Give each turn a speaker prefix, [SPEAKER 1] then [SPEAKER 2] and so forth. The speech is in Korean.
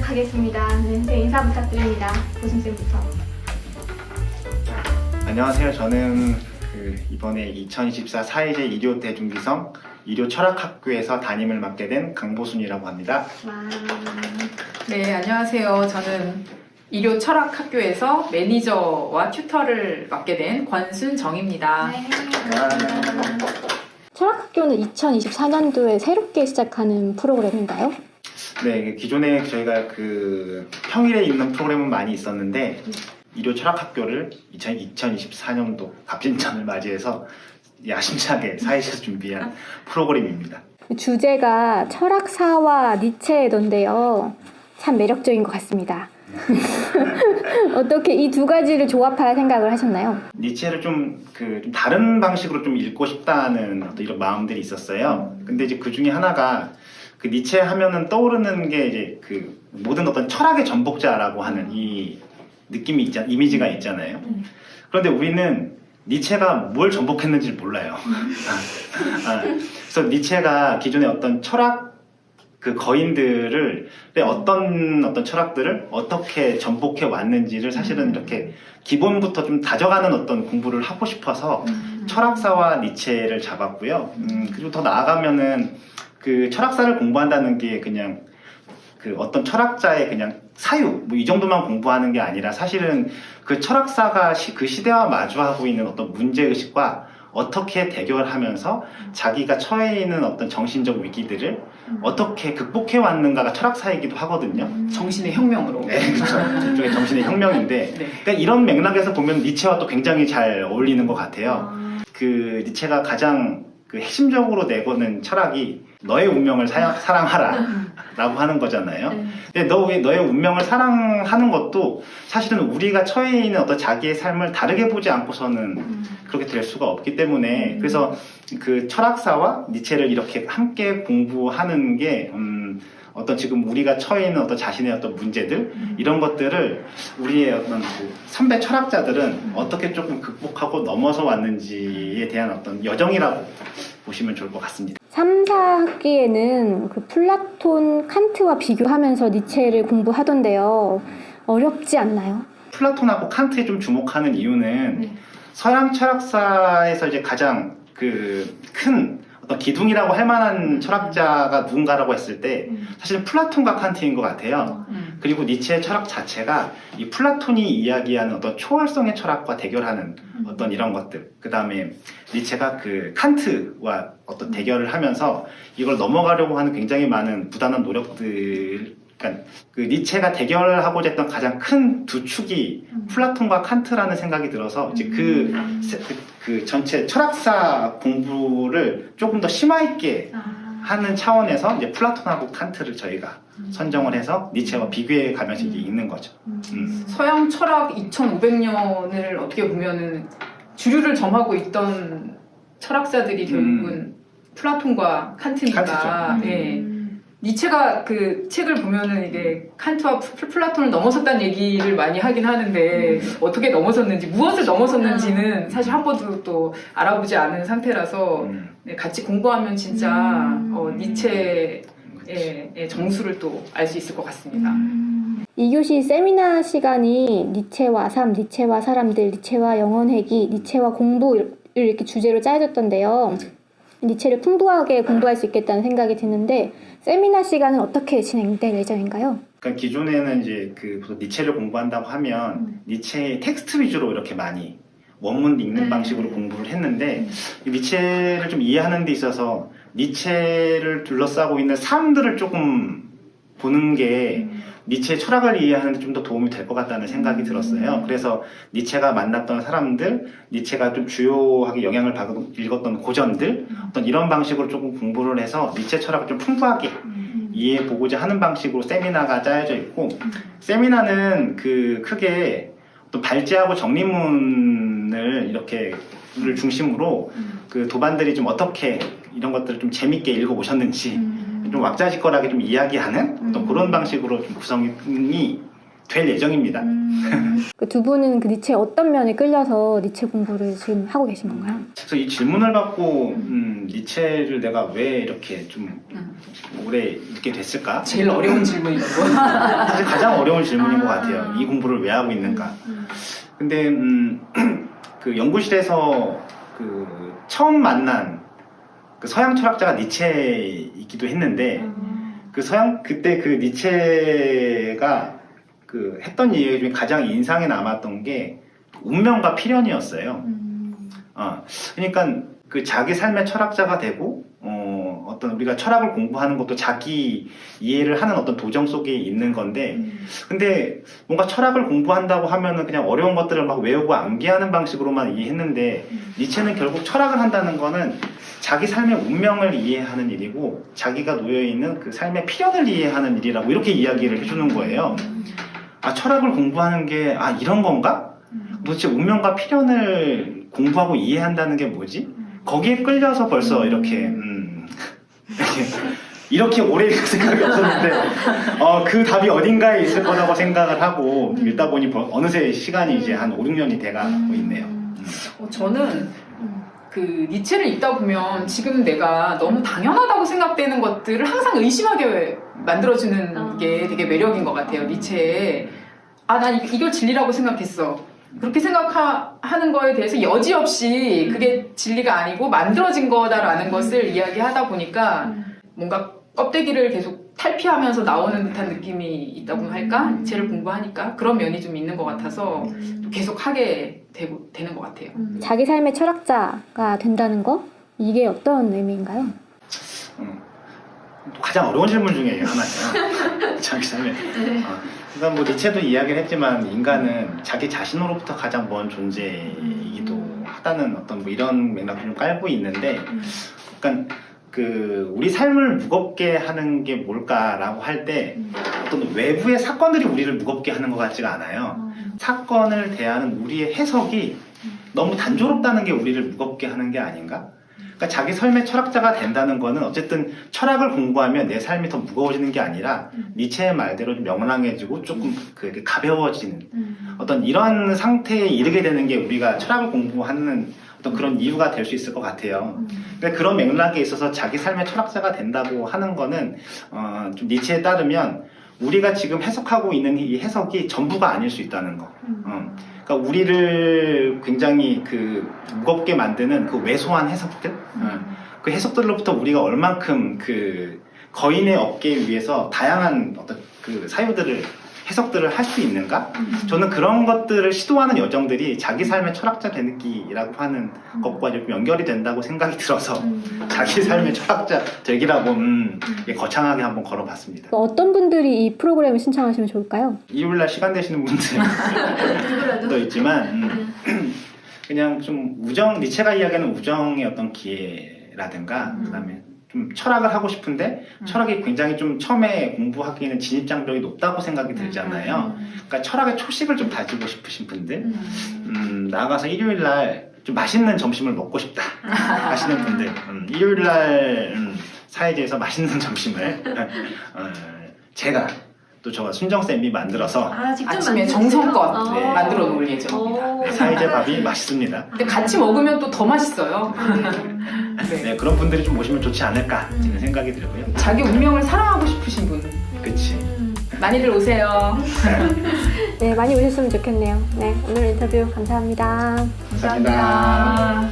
[SPEAKER 1] 하겠습니다. 네, 선생님 인사 부탁드립니다. 고승쌤부터.
[SPEAKER 2] 안녕하세요. 저는 이번에 2024 사회제 일요 대중기성 일요 철학학교에서 담임을 맡게 된 강보순이라고 합니다.
[SPEAKER 1] 와.
[SPEAKER 3] 네, 안녕하세요. 저는 일요 철학학교에서 매니저와 튜터를 맡게 된 권순정입니다.
[SPEAKER 1] 네.
[SPEAKER 4] 철학학교는 2024년도에 새롭게 시작하는 프로그램인가요?
[SPEAKER 2] 네, 기존에 저희가 평일에 있는 프로그램은 많이 있었는데 일요 철학학교를 2024년도 갑진년을 맞이해서 야심차게 사회에서 준비한 프로그램입니다.
[SPEAKER 4] 주제가 철학사와 니체던데요. 참 매력적인 것 같습니다. 어떻게 이 두 가지를 조합할 생각을 하셨나요?
[SPEAKER 2] 니체를 좀 다른 방식으로 좀 읽고 싶다는 어떤 이런 마음들이 있었어요. 근데 이제 그 중에 하나가 니체 하면은 떠오르는 게 이제 모든 어떤 철학의 전복자라고 하는 이 느낌이 이미지가 있잖아요. 그런데 우리는 니체가 뭘 전복했는지 몰라요. 그래서 니체가 기존의 어떤 철학 거인들을 어떤 철학들을 어떻게 전복해 왔는지를 사실은 이렇게 기본부터 좀 다져가는 어떤 공부를 하고 싶어서 철학사와 니체를 잡았고요. 그리고 더 나아가면은 철학사를 공부한다는 게 그냥 어떤 철학자의 그냥 사유 이 정도만 공부하는 게 아니라 사실은 그 철학사가 그 시대와 마주하고 있는 어떤 문제의식과 어떻게 대결하면서 자기가 처해 있는 어떤 정신적 위기들을 어떻게 극복해 왔는가가 철학사이기도 하거든요.
[SPEAKER 3] 정신의 혁명으로.
[SPEAKER 2] 네, 그렇죠. 일종의 정신의 혁명인데,
[SPEAKER 3] 네.
[SPEAKER 2] 그러니까 이런 맥락에서 보면 니체와 또 굉장히 잘 어울리는 것 같아요. 니체가 가장 핵심적으로 내거는 철학이 너의 운명을 사랑하라 라고 하는 거잖아요. 근데 너의 운명을 사랑하는 것도 사실은 우리가 처해 있는 어떤 자기의 삶을 다르게 보지 않고서는 그렇게 될 수가 없기 때문에 그래서 철학사와 니체를 이렇게 함께 공부하는 게 어떤 지금 우리가 처해 있는 어떤 자신의 어떤 문제들 이런 것들을 우리의 어떤 선배 철학자들은 어떻게 조금 극복하고 넘어서 왔는지에 대한 어떤 여정이라고 보시면 좋을 것 같습니다.
[SPEAKER 4] 3, 4학기에는 플라톤, 칸트와 비교하면서 니체를 공부하던데요. 어렵지 않나요?
[SPEAKER 2] 플라톤하고 칸트에 좀 주목하는 이유는 서양 철학사에서 이제 가장 큰 어떤 기둥이라고 할 만한 철학자가 누군가라고 했을 때 사실은 플라톤과 칸트인 것 같아요. 그리고 니체의 철학 자체가 이 플라톤이 이야기하는 어떤 초월성의 철학과 대결하는 어떤 이런 것들, 그 다음에 니체가 칸트와 어떤 대결을 하면서 이걸 넘어가려고 하는 굉장히 많은 부단한 노력들, 그러니까 니체가 대결하고자 했던 가장 큰 두 축이 플라톤과 칸트라는 생각이 들어서 이제 전체 철학사 공부를 조금 더 심화 있게 하는 차원에서 이제 플라톤하고 칸트를 저희가 선정을 해서 니체와 비교해 가면서 이제 읽는 거죠.
[SPEAKER 3] 서양 철학 2500년을 어떻게 보면은 주류를 점하고 있던 철학자들이 결국은 플라톤과 칸트니까.
[SPEAKER 2] 칸트죠.
[SPEAKER 3] 예. 니체가 책을 보면은 이게 칸트와 플라톤을 넘어섰다는 얘기를 많이 하긴 하는데 어떻게 넘어섰는지, 무엇을 넘어섰는지는 사실 한 번도 또 알아보지 않은 상태라서 같이 공부하면 진짜 니체의 정수를 또 알 수 있을 것 같습니다.
[SPEAKER 4] 2교시 세미나 시간이 니체와 삶, 니체와 사람들, 니체와 영혼회귀, 니체와 공부를 이렇게 주제로 짜여졌던데요. 니체를 풍부하게 공부할 수 있겠다는 생각이 드는데 세미나 시간은 어떻게 진행될 예정인가요?
[SPEAKER 2] 그러니까 기존에는 이제 니체를 공부한다고 하면 니체의 텍스트 위주로 이렇게 많이 원문 읽는 방식으로 공부를 했는데 니체를 좀 이해하는 데 있어서 니체를 둘러싸고 있는 사람들을 조금 보는 게 니체의 철학을 이해하는 데 좀 더 도움이 될 것 같다는 생각이 들었어요. 그래서 니체가 만났던 사람들, 니체가 좀 주요하게 영향을 받고 읽었던 고전들, 어떤 이런 방식으로 조금 공부를 해서 니체 철학을 좀 풍부하게 이해해보고자 하는 방식으로 세미나가 짜여져 있고, 세미나는 크게 어떤 발제하고 정리문을 이렇게를 중심으로 도반들이 좀 어떻게 이런 것들을 좀 재밌게 읽어보셨는지 좀 왁자지껄하게 좀 이야기하는 어떤 그런 방식으로 좀 구성이 될 예정입니다.
[SPEAKER 4] 두 분은 니체의 어떤 면에 끌려서 니체 공부를 지금 하고 계신 건가요?
[SPEAKER 2] 그래서 이 질문을 받고 니체를 내가 왜 이렇게 좀 오래 읽게 됐을까?
[SPEAKER 3] 제일 어려운 질문이고.
[SPEAKER 2] 사실 가장 어려운 질문인 것 같아요. 이 공부를 왜 하고 있는가? 근데 그 연구실에서 그 처음 만난 그 서양 철학자가 니체이기도 했는데 그때 그 니체가 그 했던 얘기 중에 가장 인상에 남았던 게 운명과 필연이었어요. 그러니까 그 자기 삶의 철학자가 되고 어떤 우리가 철학을 공부하는 것도 자기 이해를 하는 어떤 도정 속에 있는 건데 근데 뭔가 철학을 공부한다고 하면은 그냥 어려운 것들을 막 외우고 암기하는 방식으로만 이해했는데 니체는 결국 철학을 한다는 거는 자기 삶의 운명을 이해하는 일이고 자기가 놓여있는 그 삶의 필연을 이해하는 일이라고 이렇게 이야기를 해주는 거예요. 아, 철학을 공부하는 게 이런 건가? 도대체 운명과 필연을 공부하고 이해한다는 게 뭐지? 거기에 끌려서 벌써 이렇게 오래 생각이 없었는데 그 답이 어딘가에 있을 거라고 생각을 하고 읽다 보니 어느새 시간이 이제 한 5, 6년이 돼가고 있네요.
[SPEAKER 3] 저는 그 니체를 읽다 보면 지금 내가 너무 당연하다고 생각되는 것들을 항상 의심하게 만들어주는 게 되게 매력인 것 같아요. 니체에 난 이걸 진리라고 생각했어. 그렇게 생각하는 거에 대해서 여지없이 그게 진리가 아니고 만들어진 거다라는 것을 이야기하다 보니까 뭔가 껍데기를 계속 탈피하면서 나오는 듯한 느낌이 있다고 할까? 니체를 공부하니까 그런 면이 좀 있는 것 같아서 계속 하게 되는 것 같아요.
[SPEAKER 4] 자기 삶의 철학자가 된다는 거? 이게 어떤 의미인가요?
[SPEAKER 2] 가장 어려운 질문 중에 하나예요. 자기 삶에. 그러니까 뭐 니체도 이야기를 했지만 인간은 자기 자신으로부터 가장 먼 존재이기도 하다는 어떤 뭐 이런 맥락을 좀 깔고 있는데, 그러니까 그 우리 삶을 무겁게 하는 게 뭘까라고 할 때 어떤 외부의 사건들이 우리를 무겁게 하는 것 같지가 않아요. 사건을 대하는 우리의 해석이 너무 단조롭다는 게 우리를 무겁게 하는 게 아닌가? 그러니까 자기 삶의 철학자가 된다는 거는 어쨌든 철학을 공부하면 내 삶이 더 무거워지는 게 아니라 니체의 말대로 좀 명랑해지고 조금 그 가벼워지는 어떤 이런 상태에 이르게 되는 게 우리가 철학을 공부하는 어떤 그런 이유가 될 수 있을 것 같아요. 그러니까 그런 맥락에 있어서 자기 삶의 철학자가 된다고 하는 거는 좀 니체에 따르면 우리가 지금 해석하고 있는 이 해석이 전부가 아닐 수 있다는 거. 그러니까 우리를 굉장히 그 무겁게 만드는 그 왜소한 해석들, 그 해석들로부터 우리가 얼만큼 그 거인의 업계에 위해서 다양한 어떤 그 사유들을 해석들을 할 수 있는가? 저는 그런 것들을 시도하는 여정들이 자기 삶의 철학자 되기라고 하는 것과 좀 연결이 된다고 생각이 들어서 자기 삶의 철학자 되기라고 거창하게 한번 걸어봤습니다.
[SPEAKER 4] 어떤 분들이 이 프로그램을 신청하시면 좋을까요?
[SPEAKER 2] 일요일날 시간 되시는 분들도 있지만 그냥 좀 니체가 이야기하는 우정의 어떤 기회라든가 그다음에 좀 철학을 하고 싶은데 철학이 굉장히 좀 처음에 공부하기에는 진입장벽이 높다고 생각이 들잖아요. 그러니까 철학의 초식을 좀 다지고 싶으신 분들, 나가서 일요일날 좀 맛있는 점심을 먹고 싶다 하시는 분들, 일요일날 사이즈에서 맛있는 점심을 제가 또 저 순정쌤이 만들어서
[SPEAKER 3] 아침에 정성껏 만들어 놓을 예정입니다.
[SPEAKER 2] 사이즈 밥이 맛있습니다.
[SPEAKER 3] 근데 같이 먹으면 또 더 맛있어요.
[SPEAKER 2] 네, 그런 분들이 좀 오시면 좋지 않을까 저는 생각이 들고요.
[SPEAKER 3] 자기 운명을 사랑하고 싶으신 분
[SPEAKER 2] 그치.
[SPEAKER 3] 많이들 오세요.
[SPEAKER 4] 네, 많이 오셨으면 좋겠네요. 네, 오늘 인터뷰 감사합니다.
[SPEAKER 2] 감사합니다.